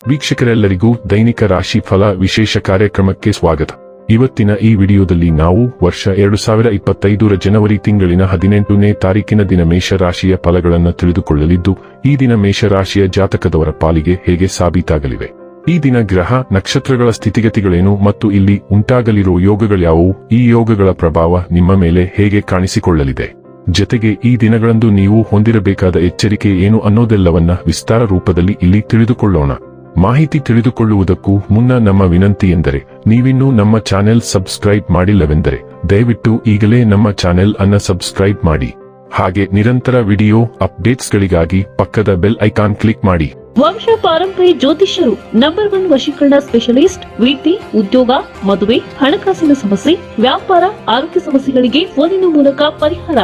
ವೀಕ್ಷಕರೆಲ್ಲರಿಗೂ ದೈನಿಕ ರಾಶಿ ಫಲ ವಿಶೇಷ ಕಾರ್ಯಕ್ರಮಕ್ಕೆ ಸ್ವಾಗತ. ಇವತ್ತಿನ ಈ ವಿಡಿಯೋದಲ್ಲಿ ನಾವು ವರ್ಷ 2025ರ ಜನವರಿ ತಿಂಗಳಿನ 18ನೇ ತಾರೀಕಿನ ದಿನ ಮೇಷರಾಶಿಯ ಫಲಗಳನ್ನು ತಿಳಿದುಕೊಳ್ಳಲಿದ್ದು, ಈ ದಿನ ಮೇಷರಾಶಿಯ ಜಾತಕದವರ ಪಾಲಿಗೆ ಹೇಗೆ ಸಾಬೀತಾಗಲಿವೆ, ಈ ದಿನ ಗ್ರಹ ನಕ್ಷತ್ರಗಳ ಸ್ಥಿತಿಗತಿಗಳೇನು ಮತ್ತು ಇಲ್ಲಿ ಉಂಟಾಗಲಿರುವ ಯೋಗಗಳ್ಯಾವುವು, ಈ ಯೋಗಗಳ ಪ್ರಭಾವ ನಿಮ್ಮ ಮೇಲೆ ಹೇಗೆ ಕಾಣಿಸಿಕೊಳ್ಳಲಿದೆ, ಜತೆಗೆ ಈ ದಿನಗಳಂದು ನೀವು ಹೊಂದಿರಬೇಕಾದ ಎಚ್ಚರಿಕೆ ಏನು ಅನ್ನೋದೆಲ್ಲವನ್ನ ವಿಸ್ತಾರ ರೂಪದಲ್ಲಿ ಇಲ್ಲಿ ತಿಳಿದುಕೊಳ್ಳೋಣ. ಮಾಹಿತಿ ತಿಳಿದುಕೊಳ್ಳುವುದಕ್ಕೂ ಮುನ್ನ ನಮ್ಮ ವಿನಂತಿ ಎಂದರೆ, ನೀವಿನ್ನೂ ನಮ್ಮ ಚಾನೆಲ್ ಸಬ್ಸ್ಕ್ರೈಬ್ ಮಾಡಿಲ್ಲವೆಂದರೆ ದಯವಿಟ್ಟು ಈಗಲೇ ನಮ್ಮ ಚಾನೆಲ್ ಅನ್ನ ಸಬ್ಸ್ಕ್ರೈಬ್ ಮಾಡಿ. ಹಾಗೆ ನಿರಂತರ ವಿಡಿಯೋ ಅಪ್ಡೇಟ್ಸ್ಗಳಿಗಾಗಿ ಪಕ್ಕದ ಬೆಲ್ ಐಕಾನ್ ಕ್ಲಿಕ್ ಮಾಡಿ. ವಂಶ ಪಾರಂಪರ್ಯ ಜ್ಯೋತಿಷ್ಯರು ನಂಬರ್ 1 ವಶೀಕರಣ ಸ್ಪೆಷಲಿಸ್ಟ್. ವೃತ್ತಿ, ಉದ್ಯೋಗ, ಮದುವೆ, ಹಣಕಾಸಿನ ಸಮಸ್ಯೆ, ವ್ಯಾಪಾರ, ಆರೋಗ್ಯ ಸಮಸ್ಯೆಗಳಿಗೆ ಫೋನಿನ ಮೂಲಕ ಪರಿಹಾರ.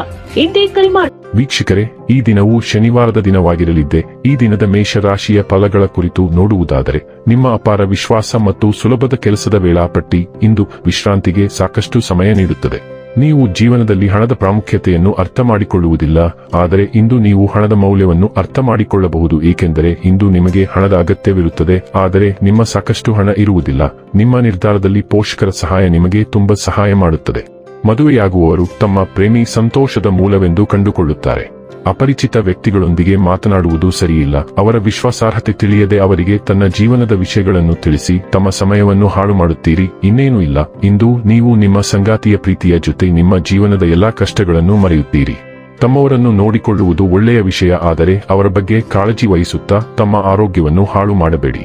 ಇಂದೇ ಕರೆ ಮಾಡಿ. ವೀಕ್ಷಕರೇ, ಈ ದಿನವು ಶನಿವಾರದ ದಿನವಾಗಿರಲಿದ್ದೆ. ಈ ದಿನದ ಮೇಷರಾಶಿಯ ಫಲಗಳ ಕುರಿತು ನೋಡುವುದಾದರೆ, ನಿಮ್ಮ ಅಪಾರ ವಿಶ್ವಾಸ ಮತ್ತು ಸುಲಭದ ಕೆಲಸದ ವೇಳಾಪಟ್ಟಿ ಇಂದು ವಿಶ್ರಾಂತಿಗೆ ಸಾಕಷ್ಟು ಸಮಯ ನೀಡುತ್ತದೆ. ನೀವು ಜೀವನದಲ್ಲಿ ಹಣದ ಪ್ರಾಮುಖ್ಯತೆಯನ್ನು ಅರ್ಥ ಮಾಡಿಕೊಳ್ಳುವುದಿಲ್ಲ, ಆದರೆ ಇಂದು ನೀವು ಹಣದ ಮೌಲ್ಯವನ್ನು ಅರ್ಥ ಮಾಡಿಕೊಳ್ಳಬಹುದು, ಏಕೆಂದರೆ ಇಂದು ನಿಮಗೆ ಹಣದ ಅಗತ್ಯವಿರುತ್ತದೆ, ಆದರೆ ನಿಮ್ಮ ಸಾಕಷ್ಟು ಹಣ ಇರುವುದಿಲ್ಲ. ನಿಮ್ಮ ನಿರ್ಧಾರದಲ್ಲಿ ಪೋಷಕರ ಸಹಾಯ ನಿಮಗೆ ತುಂಬಾ ಸಹಾಯ ಮಾಡುತ್ತದೆ. ಮದುವೆಯಾಗುವವರು ತಮ್ಮ ಪ್ರೇಮಿ ಸಂತೋಷದ ಮೂಲವೆಂದು ಕಂಡುಕೊಳ್ಳುತ್ತಾರೆ. ಅಪರಿಚಿತ ವ್ಯಕ್ತಿಗಳೊಂದಿಗೆ ಮಾತನಾಡುವುದು ಸರಿಯಿಲ್ಲ. ಅವರ ವಿಶ್ವಾಸಾರ್ಹತೆ ತಿಳಿಯದೆ ಅವರಿಗೆ ತನ್ನ ಜೀವನದ ವಿಷಯಗಳನ್ನು ತಿಳಿಸಿ ತಮ್ಮ ಸಮಯವನ್ನು ಹಾಳು ಮಾಡುತ್ತೀರಿ. ಇನ್ನೇನೂ ಇಲ್ಲ, ಇಂದು ನೀವು ನಿಮ್ಮ ಸಂಗಾತಿಯ ಪ್ರೀತಿಯ ಜೊತೆ ನಿಮ್ಮ ಜೀವನದ ಎಲ್ಲಾ ಕಷ್ಟಗಳನ್ನು ಮರೆಯುತ್ತೀರಿ. ತಮ್ಮವರನ್ನು ನೋಡಿಕೊಳ್ಳುವುದು ಒಳ್ಳೆಯ ವಿಷಯ, ಆದರೆ ಅವರ ಬಗ್ಗೆ ಕಾಳಜಿ ವಹಿಸುತ್ತಾ ತಮ್ಮ ಆರೋಗ್ಯವನ್ನು ಹಾಳು ಮಾಡಬೇಡಿ.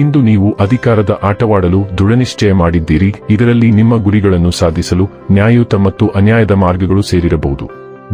ಇಂದು ನೀವು ಅಧಿಕಾರದ ಆಟವಾಡಲು ದೃಢನಿಶ್ಚಯ ಮಾಡಿದ್ದೀರಿ. ಇದರಲ್ಲಿ ನಿಮ್ಮ ಗುರಿಗಳನ್ನು ಸಾಧಿಸಲು ನ್ಯಾಯಯುತ ಮತ್ತು ಅನ್ಯಾಯದ ಮಾರ್ಗಗಳು ಸೇರಿರಬಹುದು.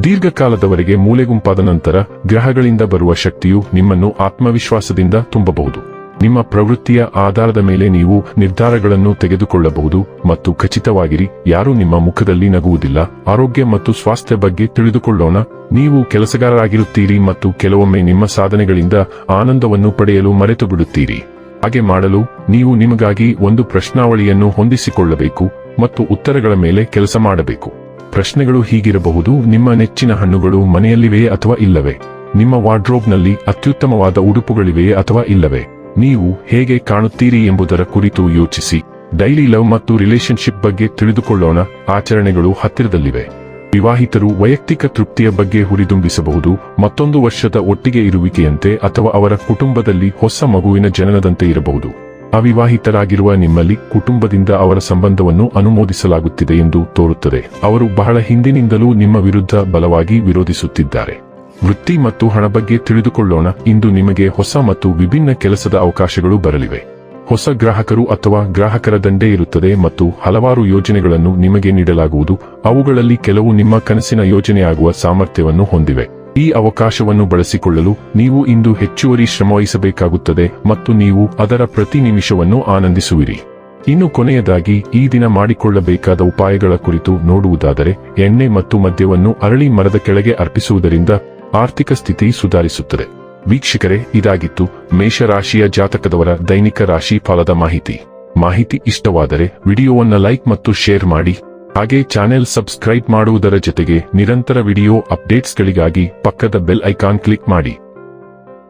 ದೀರ್ಘಕಾಲದವರೆಗೆ ಮೂಲೆಗುಂಪಾದ ನಂತರ ಗ್ರಹಗಳಿಂದ ಬರುವ ಶಕ್ತಿಯು ನಿಮ್ಮನ್ನು ಆತ್ಮವಿಶ್ವಾಸದಿಂದ ತುಂಬಬಹುದು. ನಿಮ್ಮ ಪ್ರವೃತ್ತಿಯ ಆಧಾರದ ಮೇಲೆ ನೀವು ನಿರ್ಧಾರಗಳನ್ನು ತೆಗೆದುಕೊಳ್ಳಬಹುದು ಮತ್ತು ಖಚಿತವಾಗಿರಿ, ಯಾರೂ ನಿಮ್ಮ ಮುಖದಲ್ಲಿ ನಗುವುದಿಲ್ಲ. ಆರೋಗ್ಯ ಮತ್ತು ಸ್ವಾಸ್ಥ್ಯ ಬಗ್ಗೆ ತಿಳಿದುಕೊಳ್ಳೋಣ. ನೀವು ಕೆಲಸಗಾರರಾಗಿರುತ್ತೀರಿ ಮತ್ತು ಕೆಲವೊಮ್ಮೆ ನಿಮ್ಮ ಸಾಧನೆಗಳಿಂದ ಆನಂದವನ್ನು ಪಡೆಯಲು ಮರೆತು ಬಿಡುತ್ತೀರಿ. ಹಾಗೆ ಮಾಡಲು ನೀವು ನಿಮಗಾಗಿ ಒಂದು ಪ್ರಶ್ನಾವಳಿಯನ್ನು ಹೊಂದಿಸಿಕೊಳ್ಳಬೇಕು ಮತ್ತು ಉತ್ತರಗಳ ಮೇಲೆ ಕೆಲಸ ಮಾಡಬೇಕು. ಪ್ರಶ್ನೆಗಳು ಹೀಗಿರಬಹುದು: ನಿಮ್ಮ ನೆಚ್ಚಿನ ಹಣ್ಣುಗಳು ಮನೆಯಲ್ಲಿವೆಯೇ ಅಥವಾ ಇಲ್ಲವೇ? ನಿಮ್ಮ ವಾರ್ಡ್ರೋಬ್ನಲ್ಲಿ ಅತ್ಯುತ್ತಮವಾದ ಉಡುಪುಗಳಿವೆಯೇ ಅಥವಾ ಇಲ್ಲವೇ? ನೀವು ಹೇಗೆ ಕಾಣುತ್ತೀರಿ ಎಂಬುದರ ಕುರಿತು ಯೋಚಿಸಿ. ಡೈಲಿ ಲವ್ ಮತ್ತು ರಿಲೇಶನ್ಶಿಪ್ ಬಗ್ಗೆ ತಿಳಿದುಕೊಳ್ಳೋಣ. ಆಚರಣೆಗಳು ಹತ್ತಿರದಲ್ಲಿವೆ. ವಿವಾಹಿತರು ವೈಯಕ್ತಿಕ ತೃಪ್ತಿಯ ಬಗ್ಗೆ ಹುರಿದುಂಬಿಸಬಹುದು, ಮತ್ತೊಂದು ವರ್ಷದ ಒಟ್ಟಿಗೆ ಇರುವಿಕೆಯಂತೆ ಅಥವಾ ಅವರ ಕುಟುಂಬದಲ್ಲಿ ಹೊಸ ಮಗುವಿನ ಜನನದಂತೆ ಇರಬಹುದು. ಅವಿವಾಹಿತರಾಗಿರುವ ನಿಮ್ಮಲ್ಲಿ ಕುಟುಂಬದಿಂದ ಅವರ ಸಂಬಂಧವನ್ನು ಅನುಮೋದಿಸಲಾಗುತ್ತಿದೆ ಎಂದು ತೋರುತ್ತದೆ. ಅವರು ಬಹಳ ಹಿಂದಿನಿಂದಲೂ ನಿಮ್ಮ ವಿರುದ್ಧ ಬಲವಾಗಿ ವಿರೋಧಿಸುತ್ತಿದ್ದಾರೆ. ವೃತ್ತಿ ಮತ್ತು ಹಣ ಬಗ್ಗೆ ತಿಳಿದುಕೊಳ್ಳೋಣ. ಇಂದು ನಿಮಗೆ ಹೊಸ ಮತ್ತು ವಿಭಿನ್ನ ಕೆಲಸದ ಅವಕಾಶಗಳು ಬರಲಿವೆ. ಹೊಸ ಗ್ರಾಹಕರು ಅಥವಾ ಗ್ರಾಹಕರ ದಂಡೇ ಇರುತ್ತದೆ ಮತ್ತು ಹಲವಾರು ಯೋಜನೆಗಳನ್ನು ನಿಮಗೆ ನೀಡಲಾಗುವುದು. ಅವುಗಳಲ್ಲಿ ಕೆಲವು ನಿಮ್ಮ ಕನಸಿನ ಯೋಜನೆಯಾಗುವ ಸಾಮರ್ಥ್ಯವನ್ನು ಹೊಂದಿವೆ. ಈ ಅವಕಾಶವನ್ನು ಬಳಸಿಕೊಳ್ಳಲು ನೀವು ಇಂದು ಹೆಚ್ಚುವರಿ ಶ್ರಮವಹಿಸಬೇಕಾಗುತ್ತದೆ ಮತ್ತು ನೀವು ಅದರ ಪ್ರತಿ ನಿಮಿಷವನ್ನು ಆನಂದಿಸುವಿರಿ. ಇನ್ನು ಕೊನೆಯದಾಗಿ ಈ ದಿನ ಮಾಡಿಕೊಳ್ಳಬೇಕಾದ ಉಪಾಯಗಳ ಕುರಿತು ನೋಡುವುದಾದರೆ, ಎಣ್ಣೆ ಮತ್ತು ಮದ್ಯವನ್ನು ಅರಳಿ ಮರದ ಕೆಳಗೆ ಅರ್ಪಿಸುವುದರಿಂದ ಆರ್ಥಿಕ ಸ್ಥಿತಿ ಸುಧಾರಿಸುತ್ತದೆ. ವೀಕ್ಷಕರೇ, ಇದಾಗಿತ್ತು ಮೇಷರಾಶಿಯ ಜಾತಕದವರ ದೈನಿಕ ರಾಶಿ ಫಲದ ಮಾಹಿತಿ ಇಷ್ಟವಾದರೆ ವಿಡಿಯೋವನ್ನ ಲೈಕ್ ಮತ್ತು ಶೇರ್ ಮಾಡಿ. ಹಾಗೆ ಚಾನೆಲ್ ಸಬ್ಸ್ಕ್ರೈಬ್ ಮಾಡುವುದರ ಜೊತೆಗೆ ನಿರಂತರ ವಿಡಿಯೋ ಅಪ್ಡೇಟ್ಸ್ಗಳಿಗಾಗಿ ಪಕ್ಕದ ಬೆಲ್ ಐಕಾನ್ ಕ್ಲಿಕ್ ಮಾಡಿ.